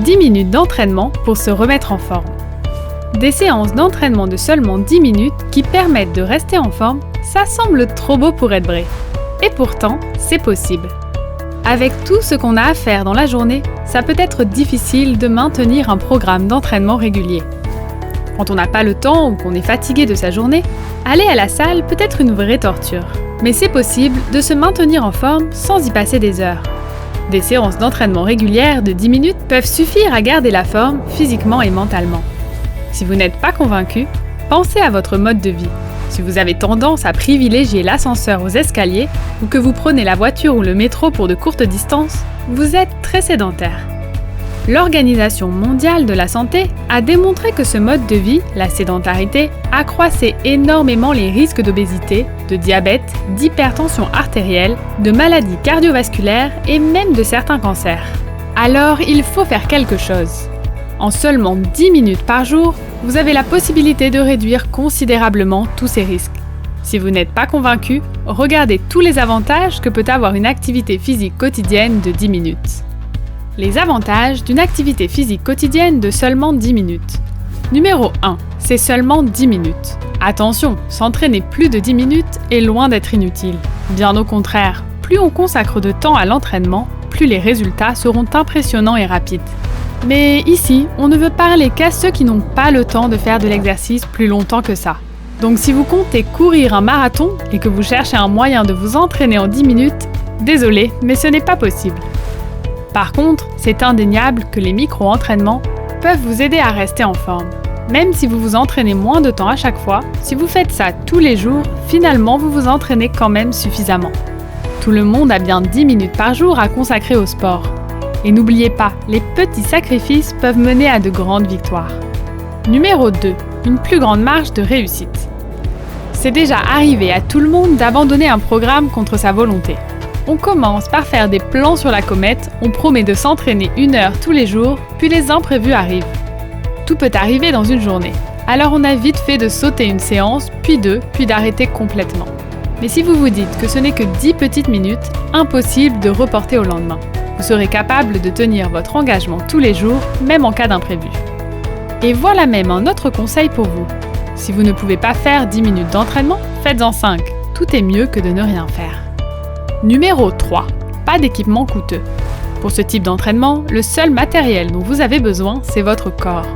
10 minutes d'entraînement pour se remettre en forme. Des séances d'entraînement de seulement 10 minutes qui permettent de rester en forme, ça semble trop beau pour être vrai. Et pourtant, c'est possible. Avec tout ce qu'on a à faire dans la journée, ça peut être difficile de maintenir un programme d'entraînement régulier. Quand on n'a pas le temps ou qu'on est fatigué de sa journée, aller à la salle peut être une vraie torture. Mais c'est possible de se maintenir en forme sans y passer des heures. Des séances d'entraînement régulières de 10 minutes peuvent suffire à garder la forme physiquement et mentalement. Si vous n'êtes pas convaincu, pensez à votre mode de vie. Si vous avez tendance à privilégier l'ascenseur aux escaliers ou que vous prenez la voiture ou le métro pour de courtes distances, vous êtes très sédentaire. L'Organisation mondiale de la santé a démontré que ce mode de vie, la sédentarité, accroissait énormément les risques d'obésité, de diabète, d'hypertension artérielle, de maladies cardiovasculaires et même de certains cancers. Alors, il faut faire quelque chose. En seulement 10 minutes par jour, vous avez la possibilité de réduire considérablement tous ces risques. Si vous n'êtes pas convaincu, regardez tous les avantages que peut avoir une activité physique quotidienne de 10 minutes. Les avantages d'une activité physique quotidienne de seulement 10 minutes. Numéro 1, c'est seulement 10 minutes. Attention, s'entraîner plus de 10 minutes est loin d'être inutile. Bien au contraire, plus on consacre de temps à l'entraînement, plus les résultats seront impressionnants et rapides. Mais ici, on ne veut parler qu'à ceux qui n'ont pas le temps de faire de l'exercice plus longtemps que ça. Donc si vous comptez courir un marathon et que vous cherchez un moyen de vous entraîner en 10 minutes, désolé, mais ce n'est pas possible. Par contre, c'est indéniable que les micro-entraînements peuvent vous aider à rester en forme. Même si vous vous entraînez moins de temps à chaque fois, si vous faites ça tous les jours, finalement vous vous entraînez quand même suffisamment. Tout le monde a bien 10 minutes par jour à consacrer au sport. Et n'oubliez pas, les petits sacrifices peuvent mener à de grandes victoires. Numéro 2. Une plus grande marge de réussite. C'est déjà arrivé à tout le monde d'abandonner un programme contre sa volonté. On commence par faire des plans sur la comète, on promet de s'entraîner 1 heure tous les jours, puis les imprévus arrivent. Tout peut arriver dans une journée. Alors on a vite fait de sauter une séance, puis 2, puis d'arrêter complètement. Mais si vous vous dites que ce n'est que 10 petites minutes, impossible de reporter au lendemain. Vous serez capable de tenir votre engagement tous les jours, même en cas d'imprévu. Et voilà même un autre conseil pour vous. Si vous ne pouvez pas faire 10 minutes d'entraînement, faites-en 5. Tout est mieux que de ne rien faire. Numéro 3. Pas d'équipement coûteux. Pour ce type d'entraînement, le seul matériel dont vous avez besoin, c'est votre corps.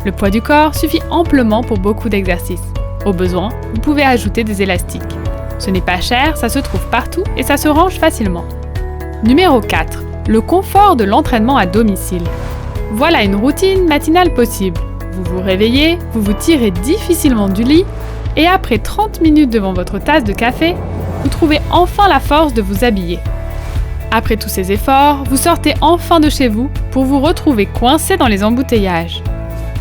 Le poids du corps suffit amplement pour beaucoup d'exercices. Au besoin, vous pouvez ajouter des élastiques. Ce n'est pas cher, ça se trouve partout et ça se range facilement. Numéro 4. Le confort de l'entraînement à domicile. Voilà une routine matinale possible. Vous vous réveillez, vous vous tirez difficilement du lit et après 30 minutes devant votre tasse de café, vous trouvez enfin la force de vous habiller. Après tous ces efforts, vous sortez enfin de chez vous pour vous retrouver coincé dans les embouteillages.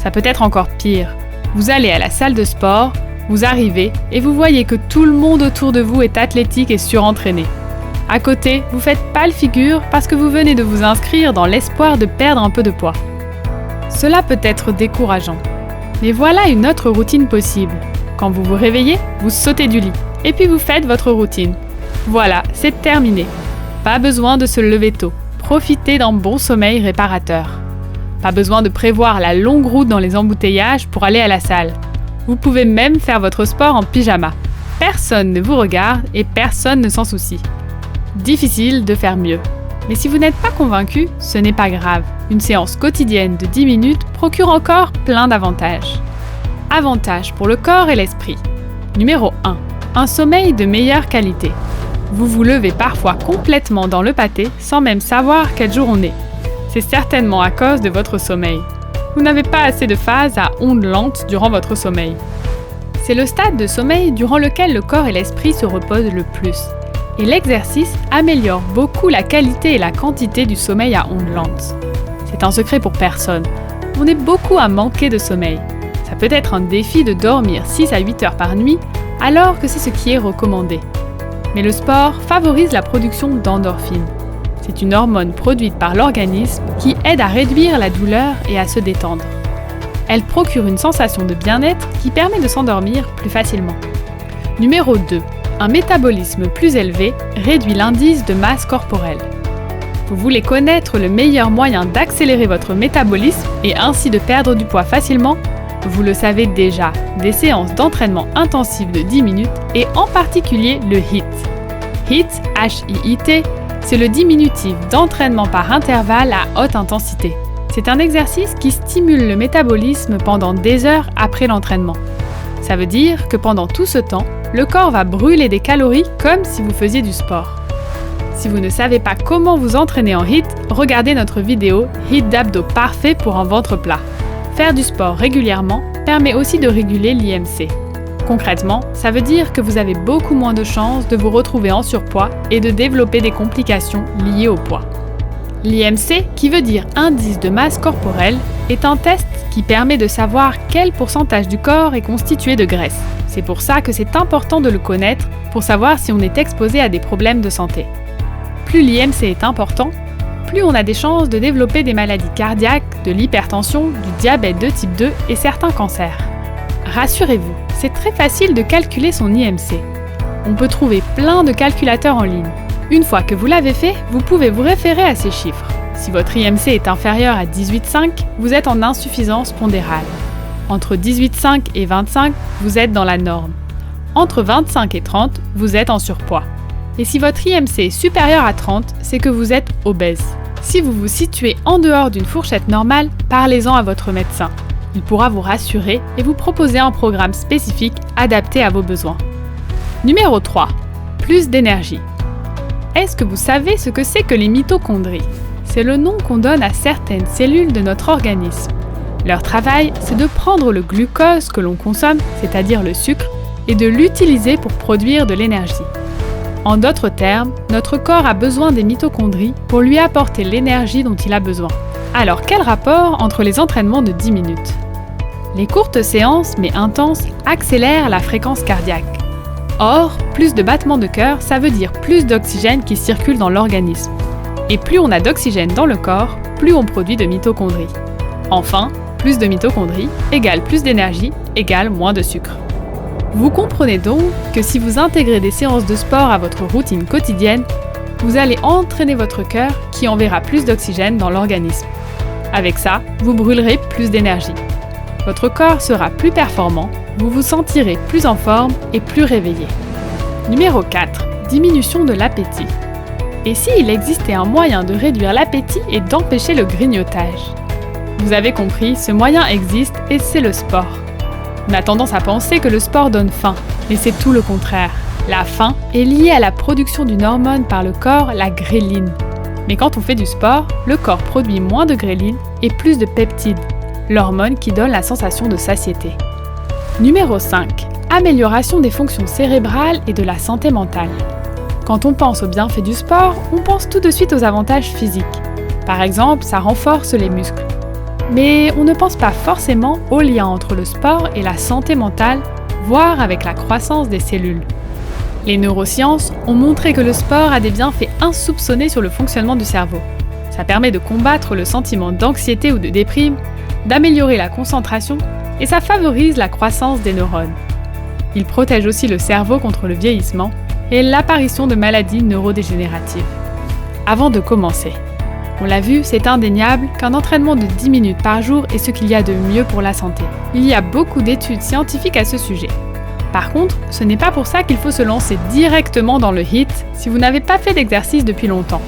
Ça peut être encore pire. Vous allez à la salle de sport, vous arrivez et vous voyez que tout le monde autour de vous est athlétique et surentraîné. À côté, vous faites pâle figure parce que vous venez de vous inscrire dans l'espoir de perdre un peu de poids. Cela peut être décourageant. Mais voilà une autre routine possible. Quand vous vous réveillez, vous sautez du lit et puis vous faites votre routine. Voilà, c'est terminé. Pas besoin de se lever tôt. Profitez d'un bon sommeil réparateur. Pas besoin de prévoir la longue route dans les embouteillages pour aller à la salle. Vous pouvez même faire votre sport en pyjama. Personne ne vous regarde et personne ne s'en soucie. Difficile de faire mieux. Mais si vous n'êtes pas convaincu, ce n'est pas grave. Une séance quotidienne de 10 minutes procure encore plein d'avantages. Avantages pour le corps et l'esprit. Numéro 1. Un sommeil de meilleure qualité. Vous vous levez parfois complètement dans le pâté sans même savoir quel jour on est. C'est certainement à cause de votre sommeil. Vous n'avez pas assez de phases à ondes lentes durant votre sommeil. C'est le stade de sommeil durant lequel le corps et l'esprit se reposent le plus. Et l'exercice améliore beaucoup la qualité et la quantité du sommeil à ondes lentes. C'est un secret pour personne. On est beaucoup à manquer de sommeil. Ça peut être un défi de dormir 6 à 8 heures par nuit, alors que c'est ce qui est recommandé. Mais le sport favorise la production d'endorphines. C'est une hormone produite par l'organisme qui aide à réduire la douleur et à se détendre. Elle procure une sensation de bien-être qui permet de s'endormir plus facilement. Numéro 2. Un métabolisme plus élevé réduit l'indice de masse corporelle. Vous voulez connaître le meilleur moyen d'accélérer votre métabolisme et ainsi de perdre du poids facilement? Vous le savez déjà, des séances d'entraînement intensives de 10 minutes et en particulier le HIIT. HIIT, H-I-I-T, c'est le diminutif d'entraînement par intervalle à haute intensité. C'est un exercice qui stimule le métabolisme pendant des heures après l'entraînement. Ça veut dire que pendant tout ce temps, le corps va brûler des calories comme si vous faisiez du sport. Si vous ne savez pas comment vous entraîner en HIIT, regardez notre vidéo HIIT d'abdos parfait pour un ventre plat. Faire du sport régulièrement permet aussi de réguler l'IMC. Concrètement, ça veut dire que vous avez beaucoup moins de chances de vous retrouver en surpoids et de développer des complications liées au poids. L'IMC, qui veut dire indice de masse corporelle, est un test qui permet de savoir quel pourcentage du corps est constitué de graisse. C'est pour ça que c'est important de le connaître pour savoir si on est exposé à des problèmes de santé. Plus l'IMC est important, plus on a des chances de développer des maladies cardiaques, de l'hypertension, du diabète de type 2 et certains cancers. Rassurez-vous, c'est très facile de calculer son IMC. On peut trouver plein de calculateurs en ligne. Une fois que vous l'avez fait, vous pouvez vous référer à ces chiffres. Si votre IMC est inférieur à 18,5, vous êtes en insuffisance pondérale. Entre 18,5 et 25, vous êtes dans la norme. Entre 25 et 30, vous êtes en surpoids. Et si votre IMC est supérieur à 30, c'est que vous êtes obèse. Si vous vous situez en dehors d'une fourchette normale, parlez-en à votre médecin. Il pourra vous rassurer et vous proposer un programme spécifique adapté à vos besoins. Numéro 3. Plus d'énergie. Est-ce que vous savez ce que c'est que les mitochondries? C'est le nom qu'on donne à certaines cellules de notre organisme. Leur travail, c'est de prendre le glucose que l'on consomme, c'est-à-dire le sucre, et de l'utiliser pour produire de l'énergie. En d'autres termes, notre corps a besoin des mitochondries pour lui apporter l'énergie dont il a besoin. Alors, quel rapport entre les entraînements de 10 minutes? Les courtes séances, mais intenses, accélèrent la fréquence cardiaque. Or, plus de battements de cœur, ça veut dire plus d'oxygène qui circule dans l'organisme. Et plus on a d'oxygène dans le corps, plus on produit de mitochondries. Enfin, plus de mitochondries égale plus d'énergie égale moins de sucre. Vous comprenez donc que si vous intégrez des séances de sport à votre routine quotidienne, vous allez entraîner votre cœur qui enverra plus d'oxygène dans l'organisme. Avec ça, vous brûlerez plus d'énergie. Votre corps sera plus performant, vous vous sentirez plus en forme et plus réveillé. Numéro 4. Diminution de l'appétit. Et s'il existait un moyen de réduire l'appétit et d'empêcher le grignotage? Vous avez compris, ce moyen existe et c'est le sport. On a tendance à penser que le sport donne faim, mais c'est tout le contraire. La faim est liée à la production d'une hormone par le corps, la gréline. Mais quand on fait du sport, le corps produit moins de gréline et plus de peptides, l'hormone qui donne la sensation de satiété. Numéro 5. Amélioration des fonctions cérébrales et de la santé mentale. Quand on pense aux bienfaits du sport, on pense tout de suite aux avantages physiques. Par exemple, ça renforce les muscles. Mais on ne pense pas forcément au lien entre le sport et la santé mentale, voire avec la croissance des cellules. Les neurosciences ont montré que le sport a des bienfaits insoupçonnés sur le fonctionnement du cerveau. Ça permet de combattre le sentiment d'anxiété ou de déprime, d'améliorer la concentration et ça favorise la croissance des neurones. Il protège aussi le cerveau contre le vieillissement et l'apparition de maladies neurodégénératives. Avant de commencer, on l'a vu, c'est indéniable qu'un entraînement de 10 minutes par jour est ce qu'il y a de mieux pour la santé. Il y a beaucoup d'études scientifiques à ce sujet. Par contre, ce n'est pas pour ça qu'il faut se lancer directement dans le HIIT si vous n'avez pas fait d'exercice depuis longtemps.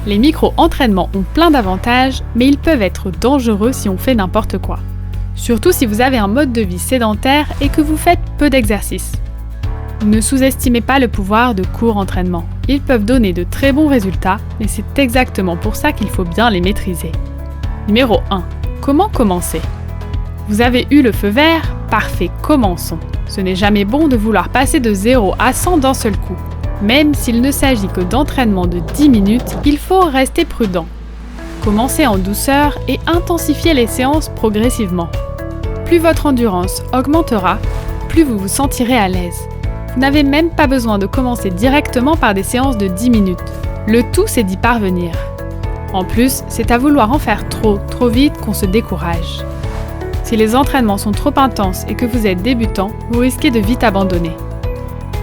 Les micro-entraînements ont plein d'avantages, mais ils peuvent être dangereux si on fait n'importe quoi. Surtout si vous avez un mode de vie sédentaire et que vous faites peu d'exercice. Ne sous-estimez pas le pouvoir de courts entraînements. Ils peuvent donner de très bons résultats, mais c'est exactement pour ça qu'il faut bien les maîtriser. Numéro 1. Comment commencer? Vous avez eu le feu vert? Parfait, commençons. Ce n'est jamais bon de vouloir passer de 0 à 100 d'un seul coup. Même s'il ne s'agit que d'entraînement de 10 minutes, il faut rester prudent. Commencez en douceur et intensifiez les séances progressivement. Plus votre endurance augmentera, plus vous vous sentirez à l'aise. Vous n'avez même pas besoin de commencer directement par des séances de 10 minutes. Le tout, c'est d'y parvenir. En plus, c'est à vouloir en faire trop vite qu'on se décourage. Si les entraînements sont trop intenses et que vous êtes débutant, vous risquez de vite abandonner.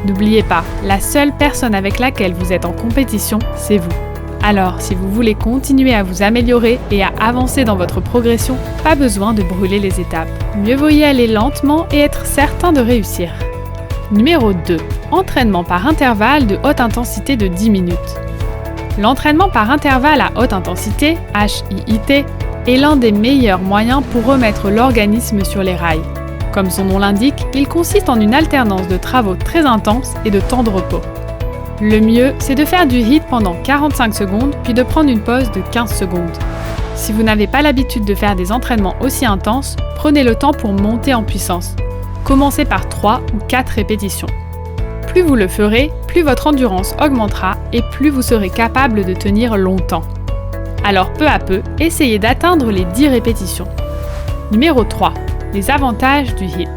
N'oubliez pas, la seule personne avec laquelle vous êtes en compétition, c'est vous. Alors, si vous voulez continuer à vous améliorer et à avancer dans votre progression, pas besoin de brûler les étapes. Mieux vaut y aller lentement et être certain de réussir. Numéro 2. Entraînement par intervalle de haute intensité de 10 minutes. L'entraînement par intervalle à haute intensité, HIIT, est l'un des meilleurs moyens pour remettre l'organisme sur les rails. Comme son nom l'indique, il consiste en une alternance de travaux très intenses et de temps de repos. Le mieux, c'est de faire du HIIT pendant 45 secondes, puis de prendre une pause de 15 secondes. Si vous n'avez pas l'habitude de faire des entraînements aussi intenses, prenez le temps pour monter en puissance. Commencez par 3 ou 4 répétitions. Plus vous le ferez, plus votre endurance augmentera et plus vous serez capable de tenir longtemps. Alors peu à peu, essayez d'atteindre les 10 répétitions. Numéro 3. Les avantages du HIIT.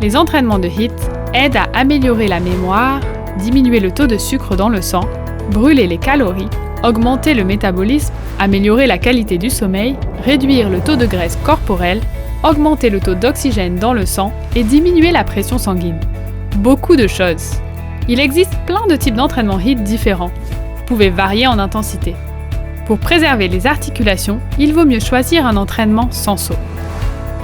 Les entraînements de HIIT aident à améliorer la mémoire, diminuer le taux de sucre dans le sang, brûler les calories, augmenter le métabolisme, améliorer la qualité du sommeil, réduire le taux de graisse corporelle, augmenter le taux d'oxygène dans le sang et diminuer la pression sanguine. Beaucoup de choses. Il existe plein de types d'entraînement HIIT différents. Vous pouvez varier en intensité. Pour préserver les articulations, il vaut mieux choisir un entraînement sans saut.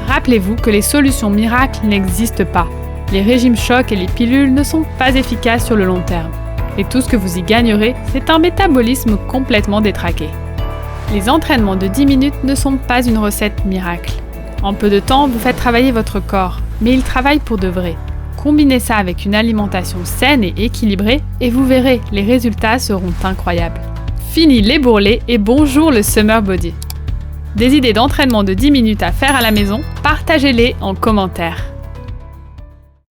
Rappelez-vous que les solutions miracles n'existent pas. Les régimes chocs et les pilules ne sont pas efficaces sur le long terme. Et tout ce que vous y gagnerez, c'est un métabolisme complètement détraqué. Les entraînements de 10 minutes ne sont pas une recette miracle. En peu de temps, vous faites travailler votre corps, mais il travaille pour de vrai. Combinez ça avec une alimentation saine et équilibrée et vous verrez, les résultats seront incroyables. Fini les bourrelets et bonjour le summer body. Des idées d'entraînement de 10 minutes à faire à la maison, partagez-les en commentaire.